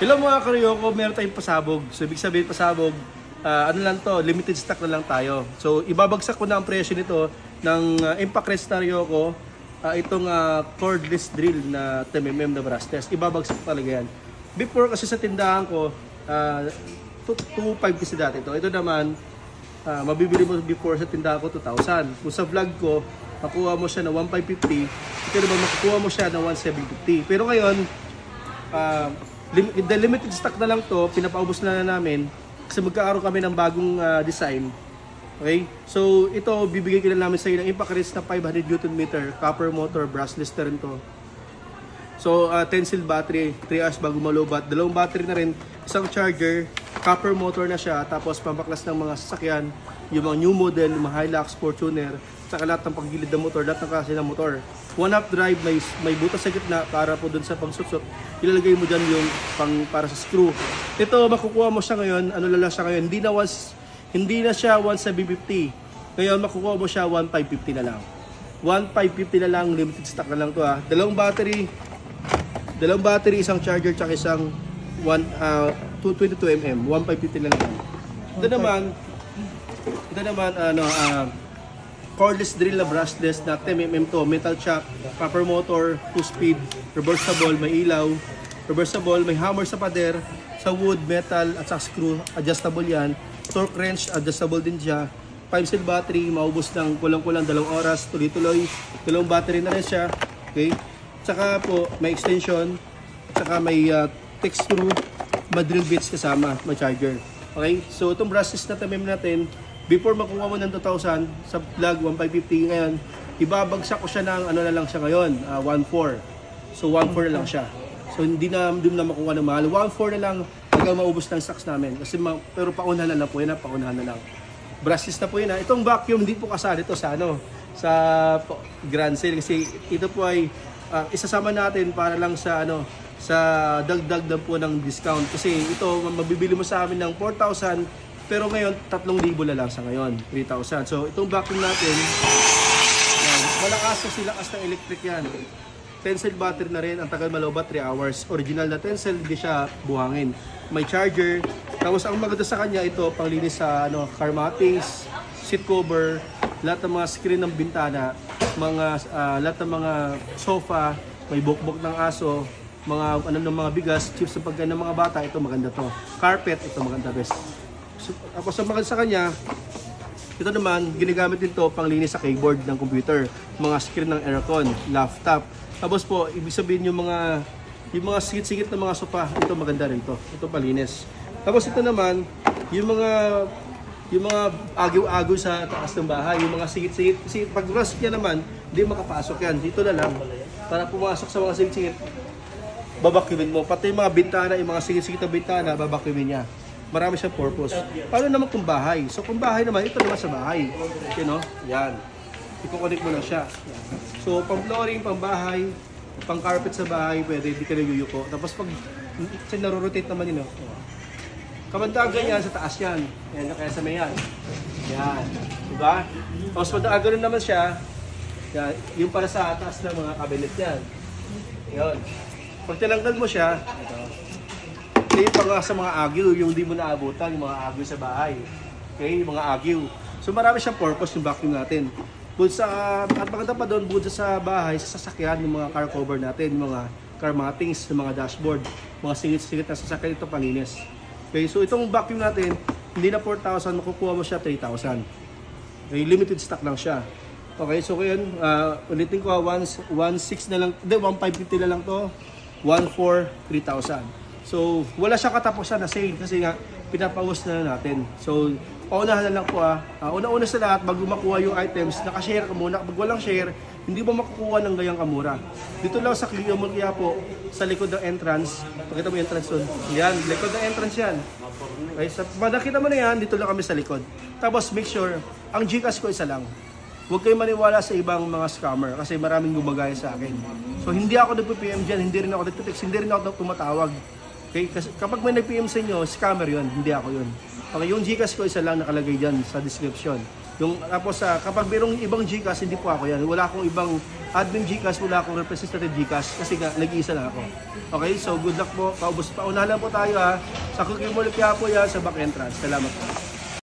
Hello mga karyoko, meron tayong pasabog. So ibig sabihin pasabog, ano lang to, limited stock na lang tayo. So ibabagsak ko na ang presyo nito ng Impact Rest na Ryoko. Itong cordless drill na 10mm na brushless. Ibabagsak talaga yan. Before kasi sa tindahan ko, 2.5 kasi dati ito. Ito naman, mabibili mo before sa tindahan ko 2,000. Kung sa vlog ko, makuha mo siya na 1,550. Ito naman makukuha mo siya na 1,750. Pero ngayon, the limited stock na lang to, pinapaubos na namin kasi magkakaroon kami ng bagong design. Okay? So ito, bibigay ko na namin sa inyo ng Impact Rest na 500 Nm, copper motor, brushless na rin to. So 10 cell battery, 3 hours bago malobat. Dalawang battery na rin, isang charger, copper motor na siya, tapos pambaklas ng mga sasakyan, yung mga new model, yung mga Hilux, Fortuner, saka lahat ng paggilid ng motor, lahat ng klase ng motor. 1/2 drive, may butas sa gitna para po dun sa pangsuksok. Ilalagay mo dyan yung para sa screw. Ito, makukuha mo siya ngayon, ano lang siya ngayon, hindi na siya 1,750. Ngayon, makukuha mo siya 1,550 na lang. 1,550 na lang, limited stock na lang to ha. Dalawang battery, isang charger, tsaka isang 222mm, 1,550 lang yan. Ito naman, cordless drill na brushless na 10mm to, metal chock, copper motor, 2-speed, reversible, may ilaw, reversible, may hammer sa pader, sa wood, metal at sa screw, adjustable yan, torque wrench, adjustable din siya, 5 cell battery, maubos ng kulang-kulang 2 oras, tuloy-tuloy, dalawang battery na rin siya, okay? Tsaka po, may extension, tsaka may thick screw, may drill bits kasama, may charger, okay? So itong brushless na 10mm natin, before makuha mo ng 2,000 sa vlog 1,550 ngayon, ibabagsak ko siya ng ano na lang siya ngayon, 1,400. So 1,400 na lang siya. So hindi na makuha ng mahal. 1,400 na lang hanggang maubos ng stocks namin. Kasi pero paunahan na lang po yan, paunahan na lang. Brushless na po yun. Itong vacuum hindi po kasali ito sa sa grand sale kasi ito po ay isasama natin para lang sa sa dagdag na po ng discount kasi ito mabibili mo sa amin ng 4,000. Pero ngayon, 3,000 na lang sa ngayon, 3,000. So, itong vacuum natin, malakas na silakas ng electric yan. 10 cell battery na rin, ang tagal malobat, 3 hours. Original na 10 cell, hindi siya buhangin. May charger. Tapos, ang maganda sa kanya, ito, panglinis sa car mattings, seat cover, lahat ng mga screen ng bintana, lahat ng mga sofa, may bukbok ng aso, ng mga bigas, chips ng pagkain ng mga bata, ito maganda to. Carpet, ito maganda best. Tapos sa kanya, ito naman, ginagamit din to panglinis sa keyboard ng computer, mga screen ng aircon, laptop. Tapos po, ibig sabihin yung mga sigit-sigit na mga sofa, ito maganda rin to. Ito palinis. Tapos ito naman, yung mga agaw-agaw sa taas ng bahay, yung mga sigit-sigit. Kasi pag rust niya naman, hindi makapasok yan. Dito na lang, para pumasok sa mga sigit-sigit, babakumin mo. Pati yung mga bintana, yung mga sigit-sigit na bintana, babakumin niya. Marami siyang purpose. Paano naman kung bahay? So kung bahay naman, ito naman sa bahay. You know? Yan. I-connect mo na siya. So pang flooring, pang bahay, pang carpet sa bahay, pwede, hindi ka naguyuko. Tapos pag narorotate naman yun, kamandagan yan sa taas yan. Yan, kaya sa may yan. Yan. Diba? Tapos madaagan naman siya, yan, yung para sa taas ng mga cabinet yan. Yan. Pag tinanggal mo siya, ito. Okay, pang sa mga agyo, yung hindi mo naabutan, yung mga agyo sa bahay. Okay, yung mga agyo. So marami siyang purpose yung vacuum natin. At maganda pa doon, bukod sa bahay, sa sasakyan, yung mga car cover natin, yung mga car mattings, yung mga dashboard, mga singit-singit na sasakyan, ito palinis. Okay, so itong vacuum natin, hindi na 4,000, makukuha mo siya 3,000. Okay, limited stock lang siya. Okay, so ngayon, ulitin ko, 1,600 na lang, hindi, 1,550 na lang to, 1,400, 3,000. So, wala siya katapusan na sale kasi nga pinapawas na natin. So, paunahan na lang po una-una sa lahat, bago makuha yung items, nakashare ka muna. Pag walang share, hindi mo makukuha ng gayang kamura. Dito lang sa Clio Mall kaya po, sa likod ng entrance. Pakita mo yung entrance doon. Yan, likod ng entrance yan. Okay, sa nakita mo na yan, dito lang kami sa likod. Tapos make sure, ang Gcash ko isa lang. Huwag kayong maniwala sa ibang mga scammer kasi maraming gumagaya sa akin. So, hindi ako nagpo-PM dyan, hindi rin ako nagpo-text, hindi rin ako tumatawag. Okay, kasi kapag may nag-PM sa inyo, scammer yun, hindi ako yun. Okay, yung Gcash ko isa lang nakalagay dyan sa description. Tapos kapag mayroong ibang GCash, hindi po ako yan. Wala akong ibang admin GCash, wala akong representative GCash kasi nag-iisa lang ako. Okay, so good luck po. Paunahan lang po tayo ha. Sa Cookie Mall Quiapo yan, sa back entrance. Salamat po.